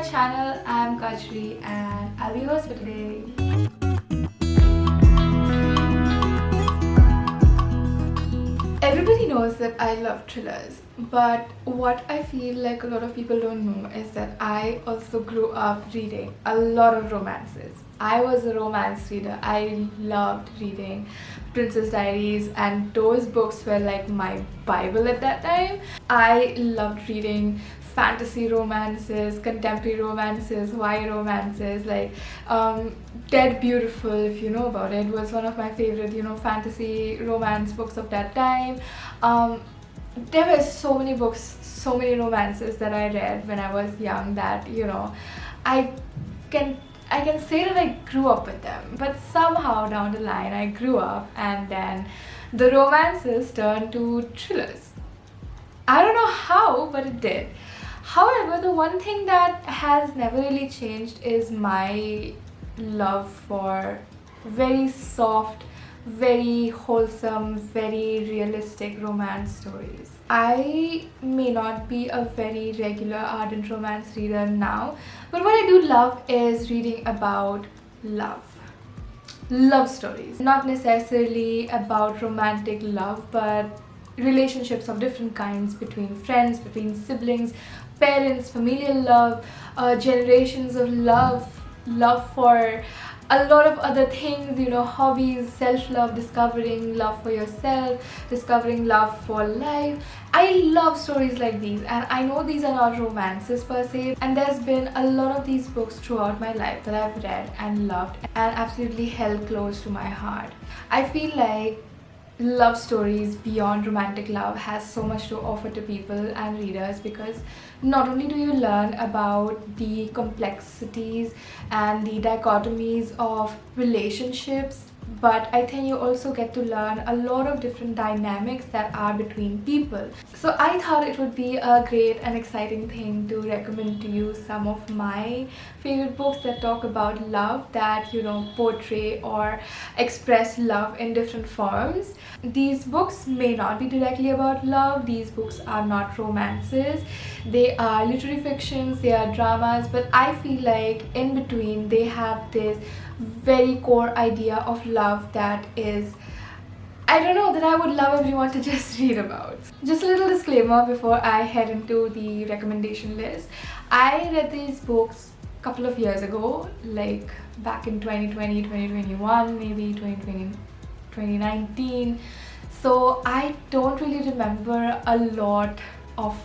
channel. I'm Kajri and I'll be your host for today. Everybody knows that I love thrillers, but what I feel like a lot of people don't know is that I also grew up reading a lot of romances. I was a romance reader. I loved reading Princess Diaries, and those books were like my Bible at that time. I loved reading fantasy romances, contemporary romances, YA romances, like Dead Beautiful, if you know about it, was one of my favorite, fantasy romance books of that time. There were so many books, so many romances that I read when I was young that, I can I can say that I grew up with them, but somehow down the line I grew up and then the romances turned to thrillers. I don't know how, but it did. However, the one thing that has never really changed is my love for very soft, very wholesome, very realistic romance stories. I may not be a very regular ardent romance reader now, but what I do love is reading about love stories. Not necessarily about romantic love, but relationships of different kinds between friends, between siblings, parents, familial love, generations of love for a lot of other things, hobbies, self-love, discovering love for yourself, discovering love for life. I love stories like these, and I know these are not romances per se, and there's been a lot of these books throughout my life that I've read and loved and absolutely held close to my heart. I feel like love stories beyond romantic love has so much to offer to people and readers, because not only do you learn about the complexities and the dichotomies of relationships, but I think you also get to learn a lot of different dynamics that are between people. So I thought it would be a great and exciting thing to recommend to you some of my favorite books that talk about love, that portray or express love in different forms. These books may not be directly about love. These books are not romances. They are literary fictions, they are dramas, but I feel like in between they have this very core idea of love that is, I don't know, that I would love everyone to just read about. Just a little disclaimer before I head into the recommendation list. I read these books a couple of years ago, like back in 2020, 2021, maybe 2020, 2019. So I don't really remember a lot of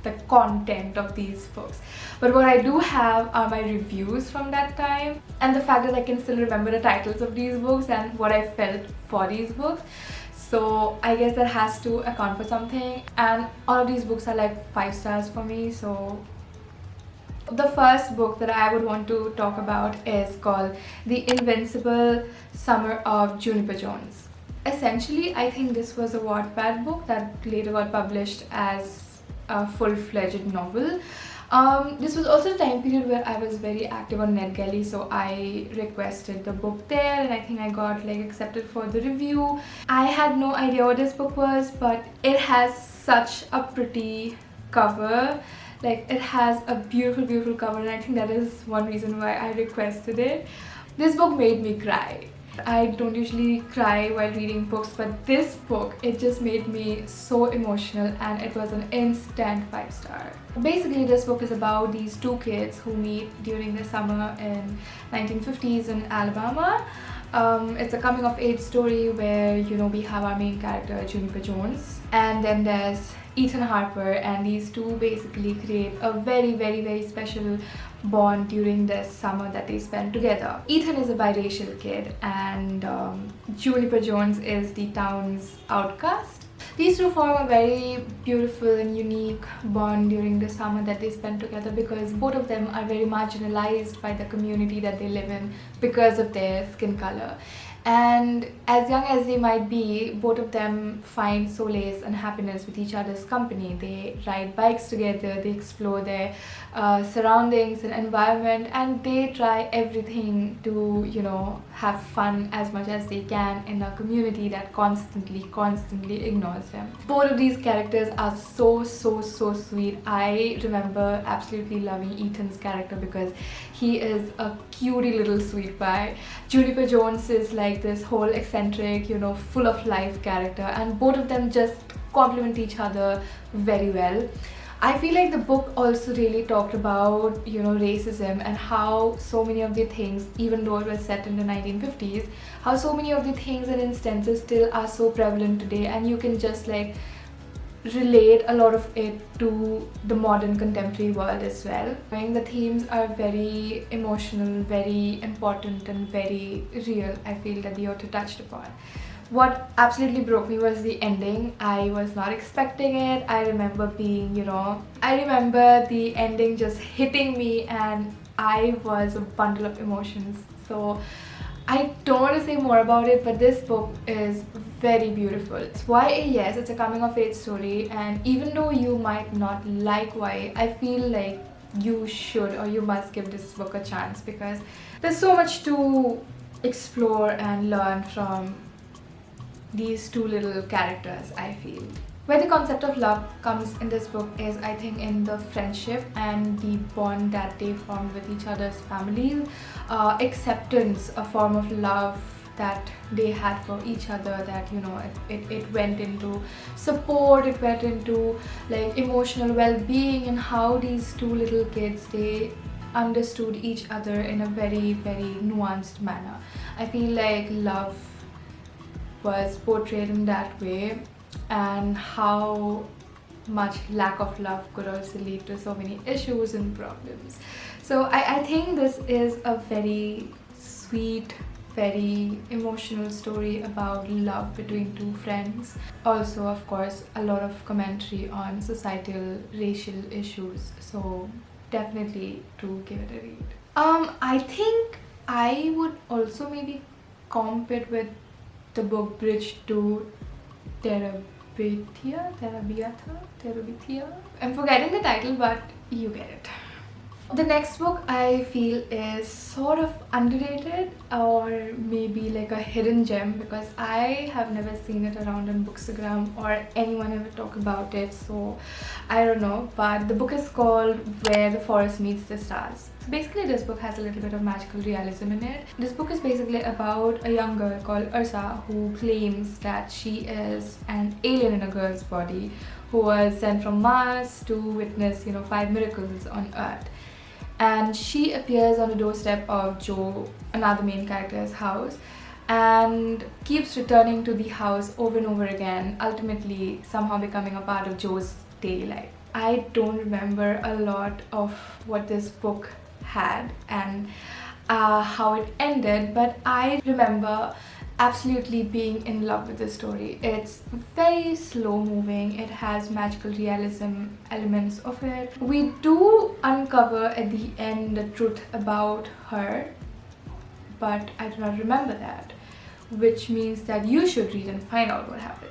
the content of these books, but what I do have are my reviews from that time, and the fact that I can still remember the titles of these books and what I felt for these books. So I guess that has to account for something, and all of these books are like 5 stars for me. So the first book that I would want to talk about is called The Invincible Summer of Juniper Jones. Essentially, I think this was a Wattpad book that later got published as a full-fledged novel. This was also the time period where I was very active on NetGalley, so I requested the book there, and I think I got accepted for the review. I had no idea what this book was, but it has such a pretty cover. It has a beautiful cover, and I think that is one reason why I requested it. This book made me cry. I don't usually cry while reading books, but this book, it just made me so emotional, and it was an instant 5 star. Basically, this book is about these two kids who meet during the summer in 1950s in Alabama. It's a coming of age story where we have our main character Juniper Jones, and then there's Ethan Harper, and these two basically create a very special bond during this summer that they spend together. Ethan is a biracial kid, and Juniper Jones is the town's outcast. These two form a very beautiful and unique bond during the summer that they spend together, because both of them are very marginalized by the community that they live in because of their skin color. And as young as they might be, both of them find solace and happiness with each other's company. They ride bikes together, they explore their surroundings and environment, and they try everything to, have fun as much as they can in a community that constantly ignores them. Both of these characters are so sweet. I remember absolutely loving Ethan's character because he is a cutie little sweet pie. Juniper Jones is like this whole eccentric, you know, full of life character, and both of them just complement each other very well. I feel like the book also really talked about, you know, racism and how so many of the things, even though it was set in the 1950s, how so many of the things and instances still are so prevalent today, and you can just like relate a lot of it to the modern contemporary world as well. I think the themes are very emotional, very important, and very real. I feel that the author touched upon. What absolutely broke me was the ending. I was not expecting it. I remember being, you know, I remember the ending just hitting me, and I was a bundle of emotions. So I don't want to say more about it, but this book is very beautiful. It's YA, yes, it's a coming of age story, and even though you might not like YA, I feel like you should or you must give this book a chance because there's so much to explore and learn from these two little characters, I feel. Where the concept of love comes in this book is, I think, in the friendship and the bond that they formed with each other's families, acceptance, a form of love that they had for each other, that, you know, it went into support, it went into like emotional well-being, and how these two little kids, they understood each other in a very nuanced manner. I feel like love was portrayed in that way, and how much lack of love could also lead to so many issues and problems. So I think this is a very sweet, very emotional story about love between two friends. Also, of course, a lot of commentary on societal racial issues, so definitely to give it a read. I think I would also maybe comp it with the book Bridge to Terabithia. I'm forgetting the title, but you get it. The next book I feel is sort of underrated, or maybe like a hidden gem, because I have never seen it around on Bookstagram or anyone ever talk about it, so I don't know. But the book is called Where the Forest Meets the Stars. So basically this book has a little bit of magical realism in it. This book is basically about a young girl called Ursa who claims that she is an alien in a girl's body who was sent from Mars to witness, you know, 5 miracles on Earth. And she appears on the doorstep of Joe, another main character's house, and keeps returning to the house over and over again, ultimately somehow becoming a part of Joe's daily life. I don't remember a lot of what this book had and how it ended, but I remember absolutely being in love with the story. It's very slow moving, it has magical realism elements of it. We do uncover at the end the truth about her, but I do not remember that, which means that you should read and find out what happens.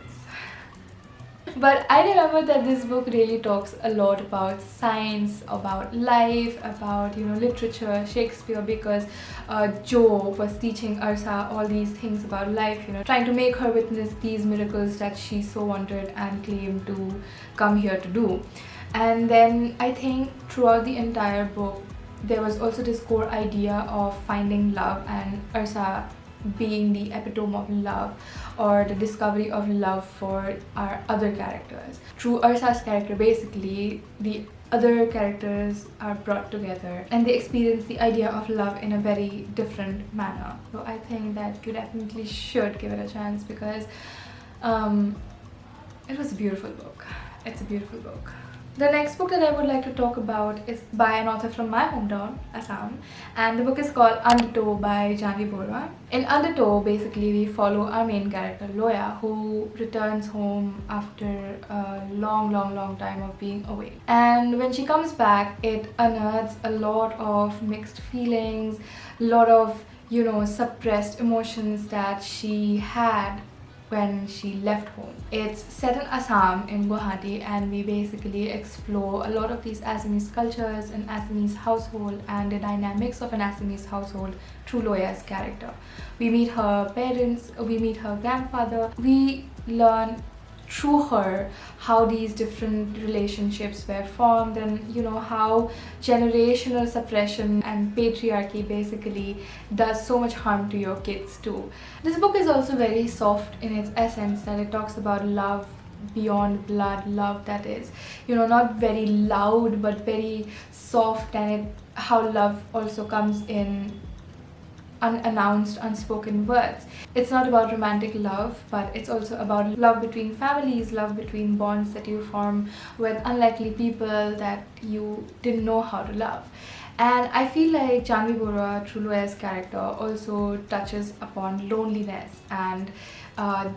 But I remember that this book really talks a lot about science, about life, about, you know, literature, Shakespeare, because Joe was teaching Ursa all these things about life, you know, trying to make her witness these miracles that she so wanted and claimed to come here to do. And then I think throughout the entire book there was also this core idea of finding love, and Ursa being the epitome of love, or the discovery of love for our other characters. Through Ursa's character, basically, the other characters are brought together and they experience the idea of love in a very different manner. So I think that you definitely should give it a chance because it was a beautiful book. It's a beautiful book. The next book that I would like to talk about is by an author from my hometown, Assam, and the book is called Undertow by Janvi Borwa. In Undertow, basically we follow our main character, Loya, who returns home after a long time of being away. And when she comes back, it unearths a lot of mixed feelings, a lot of, you know, suppressed emotions that she had when she left home. It's set in Assam in Guwahati, and we basically explore a lot of these Assamese cultures and Assamese household and the dynamics of an Assamese household through Loya's character. We meet her parents, we meet her grandfather, we learn through her how these different relationships were formed, and how generational suppression and patriarchy basically does so much harm to your kids too. This book is also very soft in its essence, that it talks about love beyond blood, love that is not very loud but very soft, and how love also comes in unannounced, unspoken words. It's not about romantic love, but it's also about love between families, love between bonds that you form with unlikely people that you didn't know how to love. And I feel like Janvi Bora, through Loya's character, also touches upon loneliness and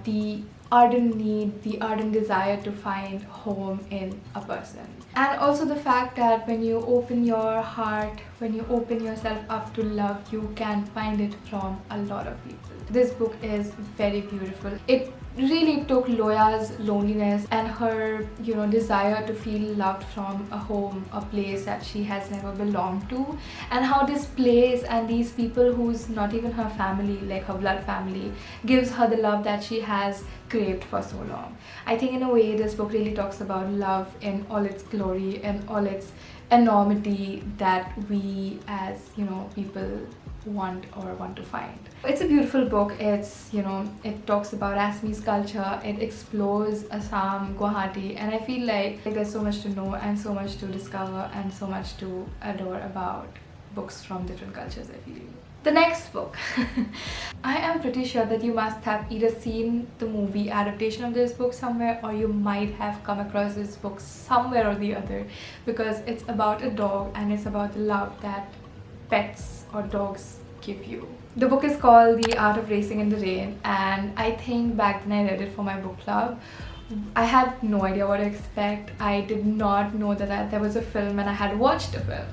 the ardent need, the ardent desire to find home in a person. And also the fact that when you open your heart, when you open yourself up to love, you can find it from a lot of people. This book is very beautiful. It really took Loya's loneliness and her desire to feel loved from a home, a place that she has never belonged to, and how this place and these people who's not even her family, like her blood family, gives her the love that she has craved for so long. I think in a way this book really talks about love in all its glory and all its enormity that we as people want to find. It's a beautiful book. It talks about Assamese culture, it explores Assam, Guwahati, and I feel like there's so much to know and so much to discover and so much to adore about books from different cultures, I feel. The next book. I am pretty sure that you must have either seen the movie adaptation of this book somewhere, or you might have come across this book somewhere or the other, because it's about a dog and it's about the love that pets or dogs give you. The book is called The Art of Racing in the Rain, and I think back then I read it for my book club. I had no idea what to expect. I did not know that there was a film, and I had watched the film.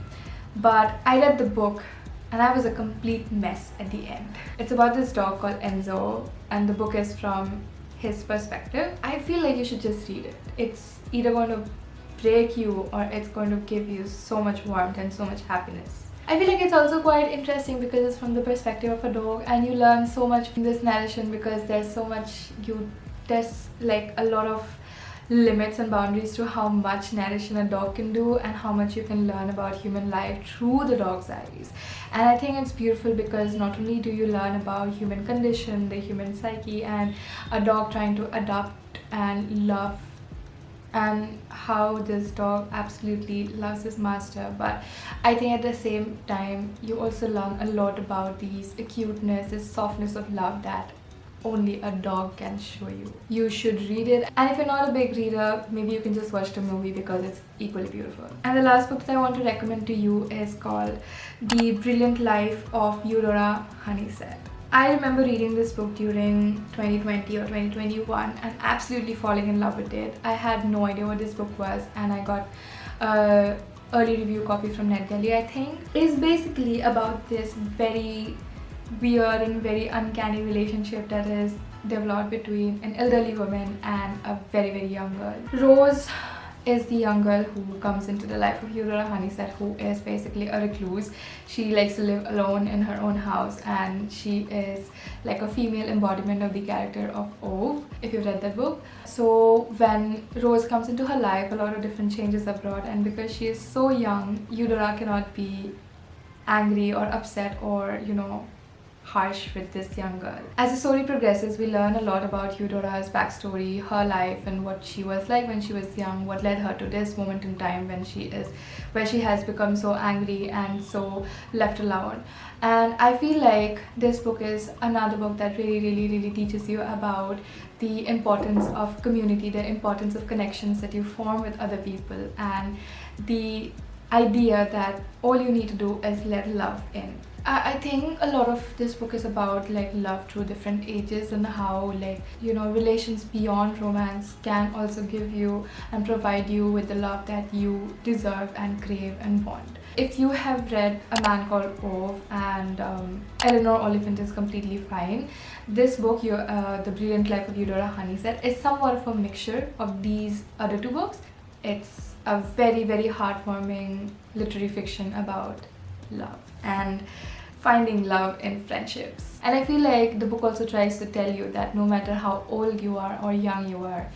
But I read the book and I was a complete mess at the end. It's about this dog called Enzo, and the book is from his perspective. I feel like you should just read it. It's either going to break you or it's going to give you so much warmth and so much happiness. I feel like it's also quite interesting because it's from the perspective of a dog, and you learn so much from this narration because there's like a lot of limits and boundaries to how much narration a dog can do and how much you can learn about human life through the dog's eyes. And I think it's beautiful because not only do you learn about human condition, the human psyche, and a dog trying to adapt and love, and how this dog absolutely loves his master, but I think at the same time you also learn a lot about these acuteness, this softness of love that only a dog can show you. You should read it, and if you're not a big reader, maybe you can just watch the movie because it's equally beautiful. And the last book that I want to recommend to you is called The Brilliant Life of Eudora Honeysett. I remember reading this book during 2020 or 2021 and absolutely falling in love with it. I had no idea what this book was, and I got a early review copy from NetGalley, I think. It's basically about this very weird and very uncanny relationship that is developed between an elderly woman and a very, very young girl. Rose is the young girl who comes into the life of Eudora Honeysett, who is basically a recluse. She likes to live alone in her own house, and she is like a female embodiment of the character of Ove, if you've read that book. So when Rose comes into her life, a lot of different changes are brought, and because she is so young, Eudora cannot be angry or upset or harsh with this young girl. As the story progresses, we learn a lot about Eudora's backstory, her life, and what she was like when she was young, what led her to this moment in time where she has become so angry and so left alone. And I feel like this book is another book that really teaches you about the importance of community, the importance of connections that you form with other people, and the idea that all you need to do is let love in. I think a lot of this book is about like love through different ages and how, like, you know, relations beyond romance can also give you and provide you with the love that you deserve and crave and want. If you have read A Man Called Ove and Eleanor Oliphant is Completely Fine, this book, The Brilliant Life of Eudora Honeysett, is somewhat of a mixture of these other two books. It's a very, very heartwarming literary fiction about love and finding love in friendships. And I feel like the book also tries to tell you that no matter how old you are or young you are,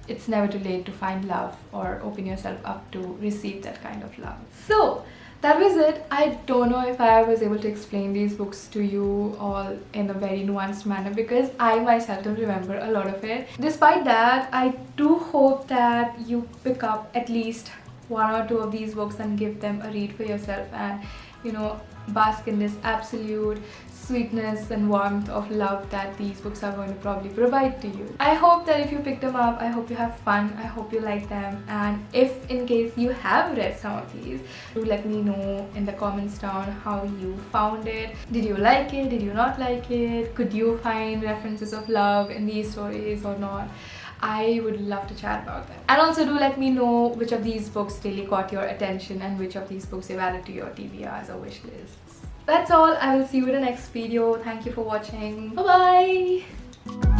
it's never too late to find love or open yourself up to receive that kind of love. So that was it. I don't know if I was able to explain these books to you all in a very nuanced manner because I myself don't remember a lot of it. Despite that, I do hope that you pick up at least one or two of these books and give them a read for yourself and, you know, bask in this absolute sweetness and warmth of love that these books are going to probably provide to you. I hope that if you pick them up, I hope you have fun, I hope you like them, and if in case you have read some of these, do let me know in the comments down how you found it. Did you like it? Did you not like it? Could you find references of love in these stories or not? I would love to chat about them. And also do let me know which of these books really caught your attention and which of these books you've added to your TBRs or wish lists. That's all. I will see you in the next video. Thank you for watching. Bye bye.